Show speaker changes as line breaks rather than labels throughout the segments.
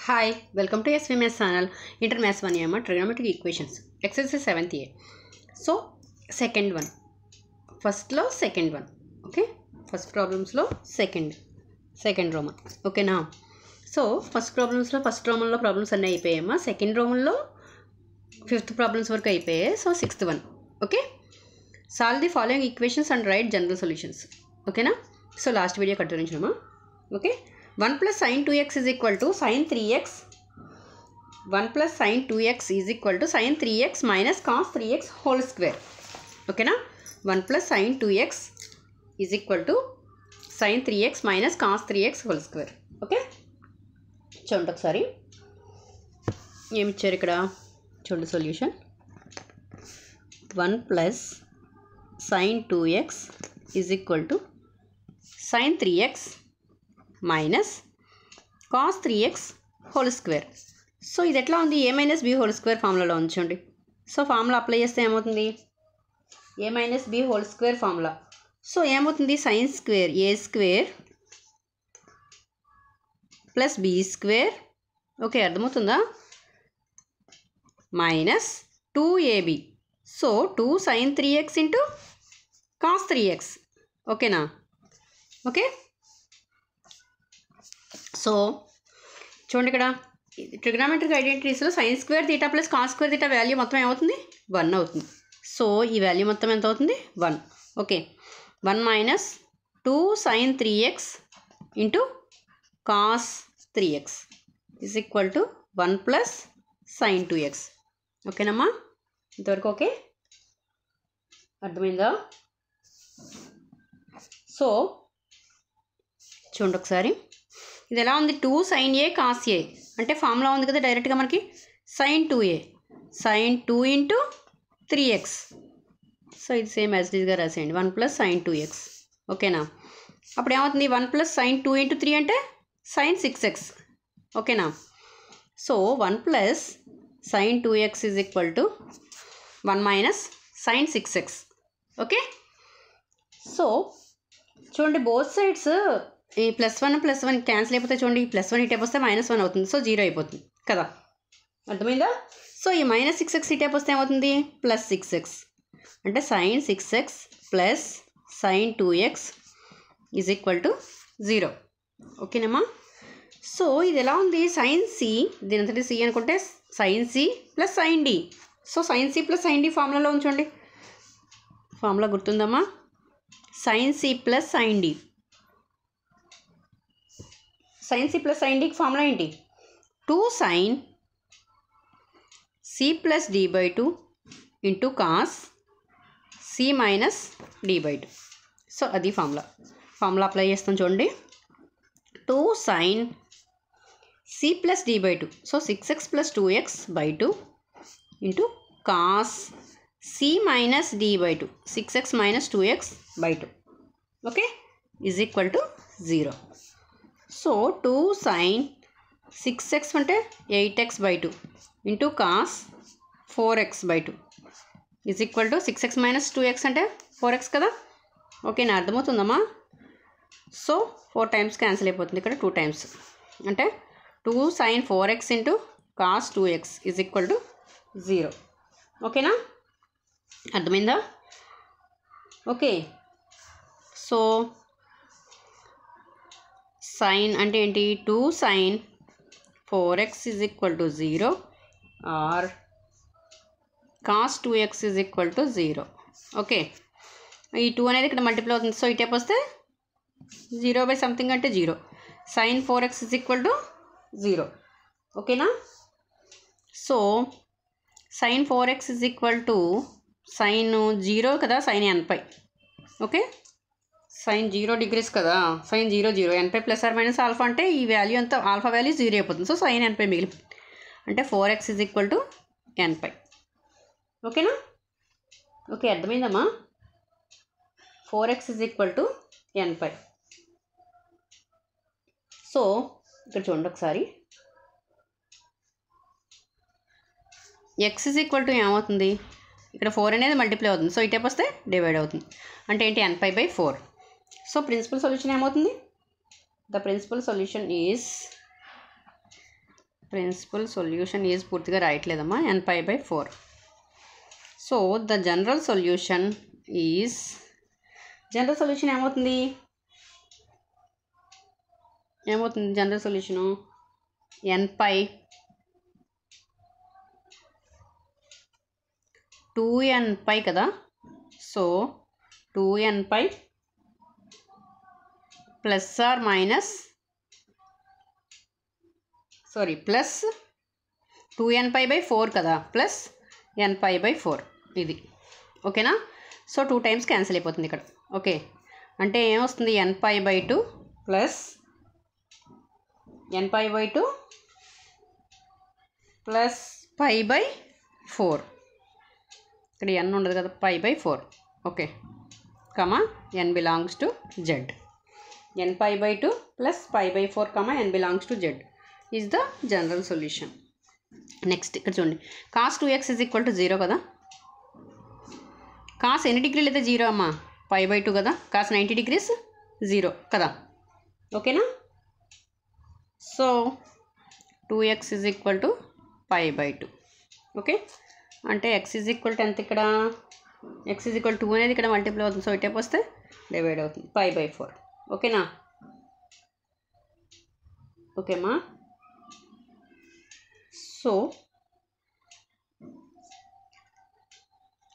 Hi, welcome to SVMS channel. Intermaths 1 EMA trigonometric equations. Exercise 7th A. So, second one. First law, second one. Okay? First problems law, second Roman. Okay now. So, first problems law, first Roman law problems అన్నీ అయిపోయాయమ్మా. Second Roman law, fifth problems వరకు అయిపోయాయి. So, sixth one. Okay? Solve the following equations and write general solutions. Okay na? So, last video కట్టురించినమ్మా. Okay? 1 plus sin 2x is equal to sin 3x. 1 plus sin 2x is equal to sin 3x minus cos 3x whole square. Okay na? 1 plus sin 2x is equal to sin 3x minus cos 3x whole square. Okay? చూడండి ఒకసారి ఏమి ఇచ్చారు ఇక్కడ చూడండి solution 1 plus sin 2x is equal to sin 3x minus cos 3x whole square. So ఇది ఎట్లా ఉంది a minus b whole square ఫార్ములాలో ఉంచండి. సో ఫార్ములా అప్లై చేస్తే ఏమవుతుంది a minus b whole square formula. So ఏమవుతుంది sine square a square plus b square okay అర్థమవుతుందా minus 2ab. So 2 sin 3x into cos 3x ఓకేనా okay. So చూడండి ఇక్కడ trigonometric ఐడెంటిటీస్లో sine square theta plus cos square theta value మొత్తం ఏమవుతుంది 1 అవుతుంది. So ఈ వాల్యూ మొత్తం ఎంత అవుతుంది 1. Okay 1 minus 2 sin 3x into cos 3x is equal to 1 plus sin 2x. ఓకేనమ్మా ఇంతవరకు ఓకే అర్థమైందా. సో చూడండి ఒకసారి ఇది ఎలా ఉంది 2 sin a cos a అంటే ఫార్ములా ఉంది కదా డైరెక్ట్గా మనకి sin 2a sin 2 into 3x. So ఇది సేమ్ యాజ్ ఇట్గా రాసేయండి 1 ప్లస్ sin 2x ఓకేనా. అప్పుడు ఏమవుతుంది 1 ప్లస్ sin 2 ఇంటూ 3 అంటే sin 6x ఓకేనా. So 1 plus sin 2x is equal to 1 minus sin 6x okay. So చూడండి బోత్ సైడ్స్ ఈ +1 క్యాన్సిల్ అయిపోతే చూడండి +1 ఇటు వస్తే -1 అవుతుంది. సో 0 అయిపోతుంది కదా అర్థమైందా. సో ఈ -6x ఇటు వస్తే ఏమవుతుంది +6x అంటే sin 6x plus sin 2x is equal to 0 ఓకేనమ్మా. సో ఇది ఎలా ఉంది sin c దీని అంతటి c అనుకుంటే sin c plus sin d. So sin c plus sin d ఫార్ములాలో ఉంచండి. ఫార్ములా గుర్తుందమ్మా sin c plus sin d. sin c plus sin d formula ఏంటి 2 sin c plus d by 2 into cos c minus d by 2. So అది formula apply చేస్తాం చూడండి 2 sin c plus d by 2. So 6x plus 2x by 2 into cos c minus d by 2 6x minus 2x by 2 okay is equal to 0. So 2 sin 6x అంటే 8x by 2 into cos 4x by 2 is equal to 6x minus 2x అంటే 4x కదా okay నా అర్థమవుతుందమ్మా. So 4 times cancel అయిపోతుంది ఇక్కడ 2 times అంటే 2 sin 4x into cos 2x is equal to 0 ఓకేనా అర్థమైందా okay. So sign అంటే ఏంటి 2 sin 4x is equal to 0 or cos 2x is equal to 0 okay. ఈ 2 అనేది ఇక్కడ మల్టిప్లై అవుతుంది. సో ఇటేపు వస్తే 0 బై సంథింగ్ అంటే 0 sin 4x is equal to 0 ఓకేనా. So sin 4x is equal to sine 0 కదా sin nπ okay sin 0 degrees కదా sin 0 0 nπ plus or minus alpha అంటే ఈ వాల్యూ అంతా ఆల్ఫా వాల్యూ 0 అయిపోతుంది. సో sin nπ మిగిలిపోతుంది అంటే 4x is equal to nπ ఓకేనా ఓకే అర్థమైందమ్మా 4x is equal to nπ. So ఇక్కడ చూడండి ఒకసారి x ఈజ్ ఈక్వల్ టు ఏమవుతుంది ఇక్కడ 4 అనేది మల్టిప్లై అవుతుంది. సో ఇటేపు వస్తే డివైడ్ అవుతుంది అంటే ఏంటి nπ by 4. So principal solution ఏమవుతుంది the principal solution is principal solution is పూర్తిగా రాయట్లేదమ్మా n π/4. So the general solution is ఏమవుతుంది జనరల్ సొల్యూషను n/2nπ కదా. సో 2nπ ప్లస్ 2nπ/4 కదా, ప్లస్ nπ/4 ఇది. ఓకేనా. సో 2 టైమ్స్ క్యాన్సిల్ అయిపోతుంది ఇక్కడ. ఓకే, అంటే ఏమొస్తుంది nπ/2 ప్లస్ nπ/2 ప్లస్ π/4. ఇక్కడ n ఉండదు కదా, π/4. Okay, comma n belongs to z. nπ/2 plus π/4 comma n belongs to z is the general solution. Next ఇక్కడ చూడండి, cos 2x = 0 కదా. కాస్ ఎన్ని డిగ్రీలు అయితే 0 అమ్మా, π/2 కదా. cos 90 degrees 0 కదా. ఓకేనా. So 2x = π/2. ఓకే, అంటే x ఎంత ఇక్కడ, x = 2 అనేది ఇక్కడ మల్టిప్లై అవుతుంది. సో ఇటేపు వస్తే డివైడ్ అవుతుంది, π/4. ఓకేనా. ఓకేమ్మా. So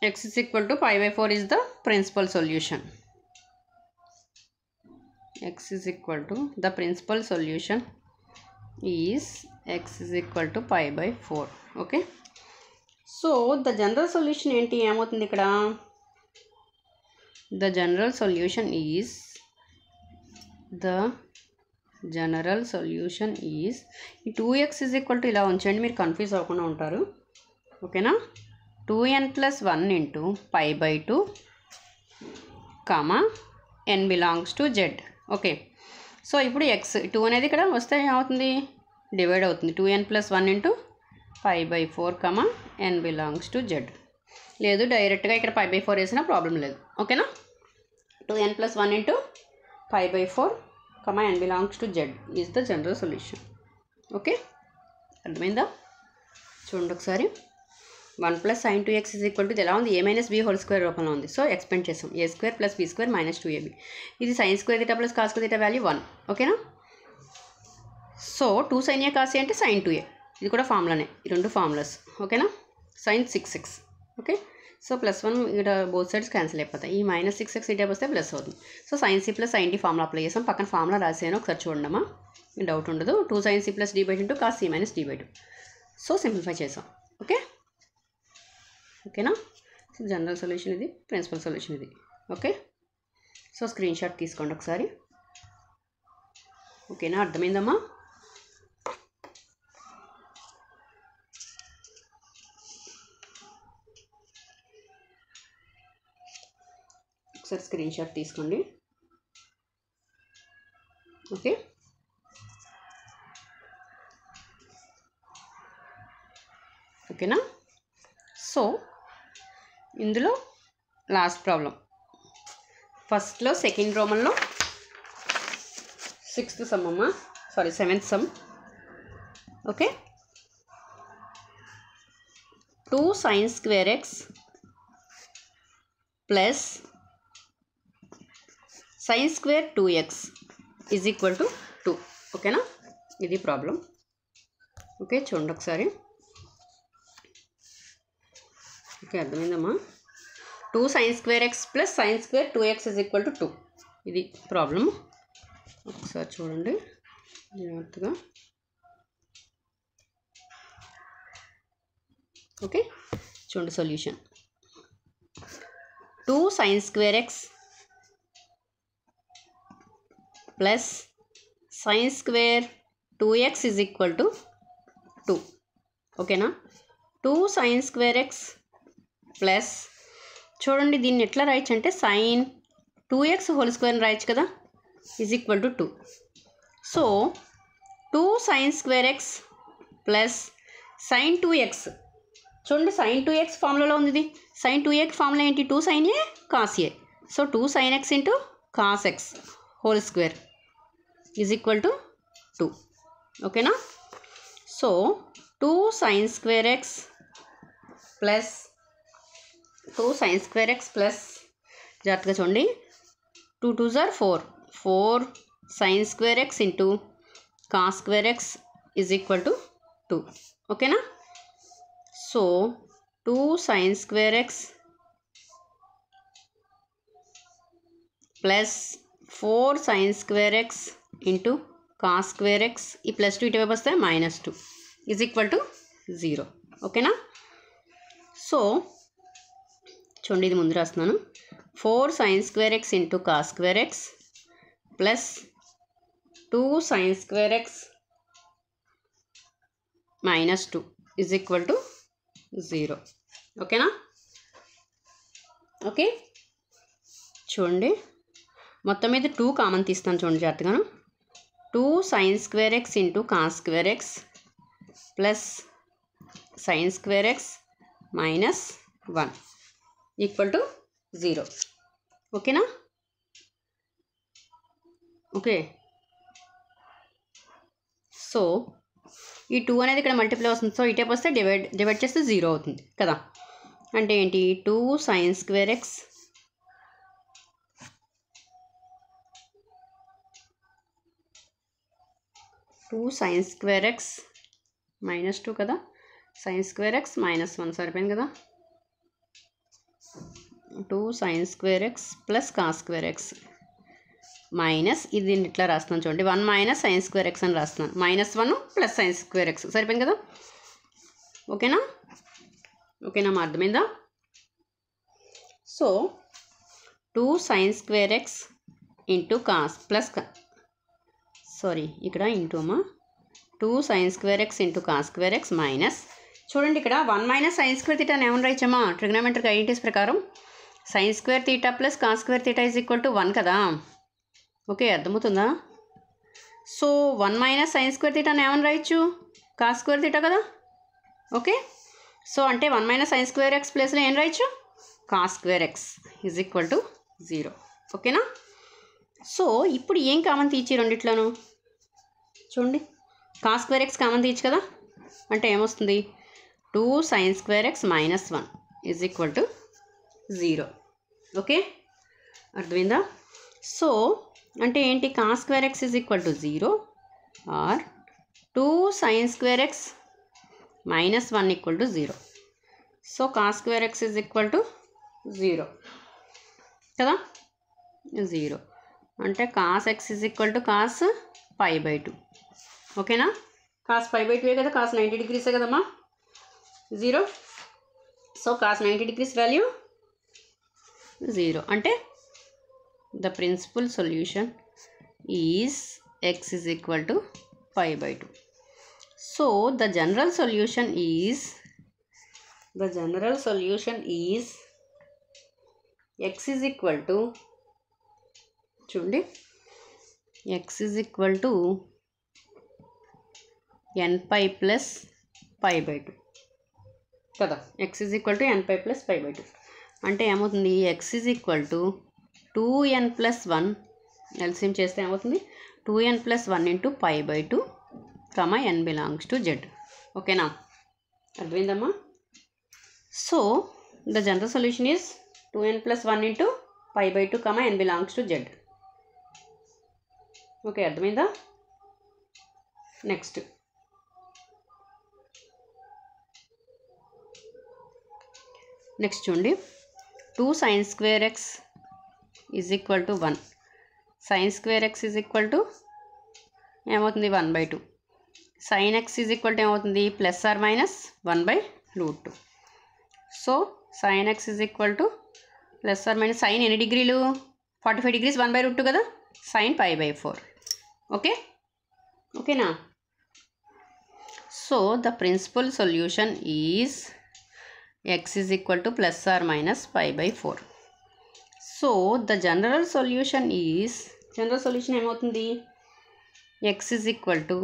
x = π/4 is the principal solution. The principal solution is x = π/4. Okay. So the general solution ఏంటి, ఏమవుతుంది ఇక్కడ, ద జనరల్ సొల్యూషన్ ఈజ్ ఈ 2x = ఇలా ఉంచండి, మీరు కన్ఫ్యూజ్ అవ్వకుండా ఉంటారు. ఓకేనా. 2n + 1 × π/2 comma n belongs to z. Okay, so ఇప్పుడు x 2 అనేది ఇక్కడ వస్తే ఏమవుతుంది, డివైడ్ అవుతుంది. 2n + 1 × π/4 comma n belongs to z. లేదు డైరెక్ట్గా ఇక్కడ π/4 వేసినా ప్రాబ్లం లేదు. ఓకేనా. 2n + 1 × π/4 comma n belongs to z is the general solution. Okay, అర్థమైందా. చూడండి ఒకసారి. 1 + sin 2x = ఎలా ఉంది, a - b² రూపంలో ఉంది. సో ఎక్స్పెండ్ చేసాం, a² + b² - 2ab. ఇది sin² θ + cos² θ వాల్యూ 1. ఓకేనా. So 2 sin a cos a అంటే sin 2a. ఇది కూడా ఫార్ములానే, ఈ రెండు ఫార్ములాస్. ఓకేనా. sin 6x. ఓకే, సో +1 ఇక్కడ బోత్ సైడ్స్ క్యాన్సిల్ అయిపోతాయి. ఈ -6x ఇటే వస్తే ప్లస్ అవుతుంది. So sin c + sin d formula apply చేసాం. పక్కన ఫార్ములా రాసాను, ఒకసారి చూడమ్మా, డౌట్ ఉండదు. 2 sin c + d/2 cos c - d/2. So simplify చేసాం. ఓకే, ఓకేనా. సో జనరల్ సొల్యూషన్ ఇది, ప్రిన్సిపల్ సొల్యూషన్ ఇది. ఓకే, సో స్క్రీన్ షాట్ తీసుకోండి ఒకసారి. ఓకేనా, అర్థమైందమ్మా. ఒకసారి స్క్రీన్ షాట్ తీసుకోండి. ఓకే, ఓకేనా. సో ఇందులో లాస్ట్ ప్రాబ్లం, ఫస్ట్లో సెకండ్ రోమన్లో 7th సమ్. Okay, 2 sin² x plus sin² 2x = 2. ఓకేనా, ఇది ప్రాబ్లం. ఓకే, చూడండి ఒకసారి. ఓకే, అర్థమైందమ్మా. 2 sin² x plus sin² 2x = 2. ఇది ప్రాబ్లం. ఒకసారి చూడండి జాగ్రత్తగా. ఓకే, చూడండి solution. 2 sin² x plus sin² 2x = 2. ఓకేనా. 2 sin² x ప్లస్, చూడండి దీన్ని ఎట్లా రాయచ్చు అంటే sin 2x² రాయచ్చు కదా, = 2. So 2 sin² x plus sin 2x, చూడండి sin 2x ఫార్ములాలో ఉంది. ఇది sin 2x ఫార్ములా ఏంటి, 2 sin a cos a. So 2 sin x × cos x² = 2. ఓకేనా. So 2 sin square x plus 2 sin square x plus జాగ్రత్తగా చూడండి 2 2s are 4 sin square x ఇంటూ cos square x is equal to 2. ఓకేనా? So 2 sin square x plus 4 sin square x ఇంటూ cos square x ఈ plus 2 ఇటువైపు వస్తే -2 is equal to 0. ఓకేనా? So చూడండి ఇది ముందు రాస్తున్నాను 4 sin square x ఇంటూ cos square x plus 2 sin square x -2 is equal to 0. ఓకేనా? ఓకే చూడండి మొత్తం మీద 2 కామన్ తీస్తాను చూడండి జాగ్రత్తగాను 2 sin square x ఇంటూ cos square x plus sin square x -1 equal to 0. ఓకేనా? ఓకే సో ఈ 2 అనేది ఇక్కడ మల్టిప్లై వస్తుంది సో ఇటేపు వస్తే డివైడ్ చేస్తే 0 అవుతుంది కదా అంటే ఏంటి 2 sin square x -2 కదా sin square x -1 సరిపోయింది కదా 2 sin square x plus cos square x minus ఇది ఇట్లా రాస్తున్నాను చూడండి 1 - sin square x అని రాస్తున్నాను -1 ప్లస్ sin square x సరిపోయింది కదా ఓకేనా మా అర్థమైందా సో 2 sin square x ఇంటూ cos ప్లస్ ఇక్కడ ఇంటూ 2 sin square x ఇంటూ cos square x మైనస్ చూడండి ఇక్కడ 1 - sin square theta అని ఏమని రాయచ్చమ్మా ట్రిగ్నోమెట్రిక్ ఐడెంటిటీస్ ప్రకారం sin square theta plus cos square theta is equal to 1 కదా ఓకే అర్థమవుతుందా సో 1 - sin square theta అని ఏమని రాయచ్చు cos square theta కదా ఓకే సో అంటే 1 - sin square x ప్లేస్లో ఏం రాయచ్చు cos square x is equal to 0. ఓకేనా సో ఇప్పుడు ఏం కామన్ తీయచ్చు రెండిట్లోనూ చూడండి cos square x కామన్ తీయచ్చు కదా అంటే ఏమొస్తుంది 2 sin square x -1 is equal to 0. Okay అర్థమైందా సో అంటే ఏంటి cos square x is equal to 0 or 2 sin square x -1 equal to 0. So cos square x is equal to 0 కదా 0 అంటే cos x is equal to cos π/2 ఓకేనా cos π/2 కదా cos 90 degrees కదమ్మా 0 so cos 90 degrees value 0 అంటే the principal solution is x is equal to π/2. So the general solution is x is equal to చూడండి x is equal to nπ plus π/2 కదా x is equal to nπ plus π/2 అంటే ఏమవుతుంది x is equal to 2n plus 1 LCM చేస్తే ఏమవుతుంది 2n plus 1 into π/2 n belongs to z. ఓకేనా అర్థమైందమ్మా so the general solution is 2n plus 1 into π/2 n belongs to z. Okay అర్థమైందా next చూడండి 2 sin square x is equal to 1 sin square x is equal to ఏమవుతుంది 1/2 sin x is equal to ఏమవుతుంది plus or minus 1/√2 so sin x is equal to plus or minus sin ఎన్ని డిగ్రీలు 45 degrees 1/√2 కదా sin π/4 ఓకేనా so the principal solution is x is equal to plus or minus π/4. So the general solution ఏమవుతుంది x is equal to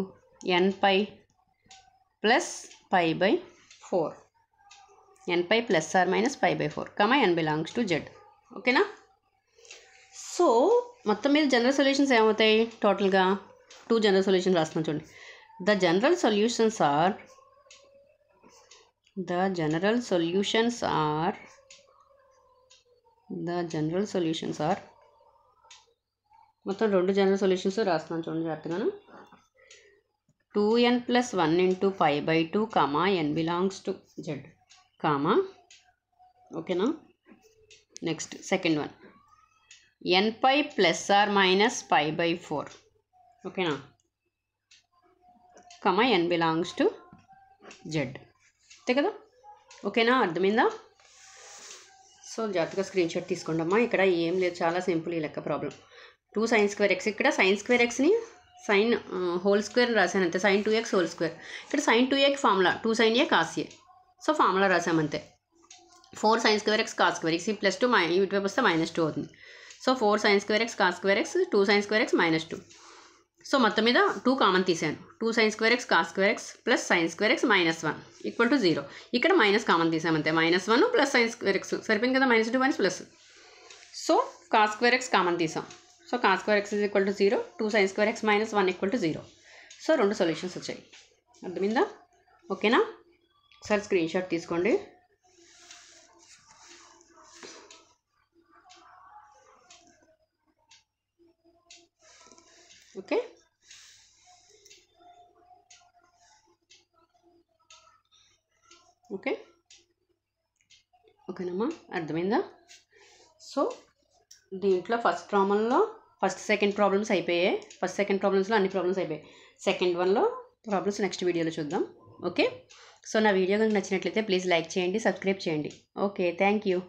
nπ plus π/4 nπ plus or minus π/4 n belongs to z. ఓకేనా so మొత్తం మీద general solutions ఏమవుతాయి టోటల్గా 2 general solutions రాస్తున్నాం చూడండి The general solutions are మొత్తం 2 general solutions రాస్తున్నాను చూడండి జాగ్రత్తగాను. 2n + 1 × π/2, n belongs to z, ఓకేనా. నెక్స్ట్ సెకండ్ వన్, nπ ± π/4, ఓకేనా, n belongs to z, అంతే కదా. ఓకేనా, అర్థమైందా? సో జాగ్రత్తగా స్క్రీన్ షాట్ తీసుకోండి అమ్మా. ఇక్కడ ఏం లేదు, చాలా సింపుల్ ఈ లెక్క ప్రాబ్లం. 2 sin²x, ఇక్కడ sin²xని sin హోల్ స్క్వేర్ రాశాను అంతే, sin 2x హోల్ స్క్వేర్. ఇక్కడ sin 2a formula 2 sin a cos a, so formula రాసామంతే. 4 sin²x cos²x, ఈ +2 ఇటువైపు వస్తే -2 అవుతుంది. So 4 sin²x cos²x, 2 sin²x -2. So మొత్తం మీద 2 కామన్ తీసాను. 2 sin²x cos²x + sin²x -1 = 0. ఇక్కడ మైనస్ కామన్ తీసామంతే, -1 + sin²x సరిపోయింది కదా, -2 ప్లస్. సో cos²x కామన్ తీసాం. So cos²x = 0, 2 sin²x -1 = 0. So 2 solutions వచ్చాయి. అర్థమైందా? ఓకేనా, ఒకసారి స్క్రీన్ షాట్ తీసుకోండి. ఓకే, ఓకేనమ్మా, అర్థమైందా? సో దీంట్లో సెకండ్ ప్రాబ్లమ్స్ అయిపోయాయి. సెకండ్ ప్రాబ్లమ్స్లో అన్ని ప్రాబ్లమ్స్ అయిపోయాయి. సెకండ్ వన్లో ప్రాబ్లమ్స్ నెక్స్ట్ వీడియోలో చూద్దాం. ఓకే, సో నా వీడియో కనుక నచ్చినట్లయితే ప్లీజ్ లైక్ చేయండి, సబ్స్క్రైబ్ చేయండి. Okay, thank you.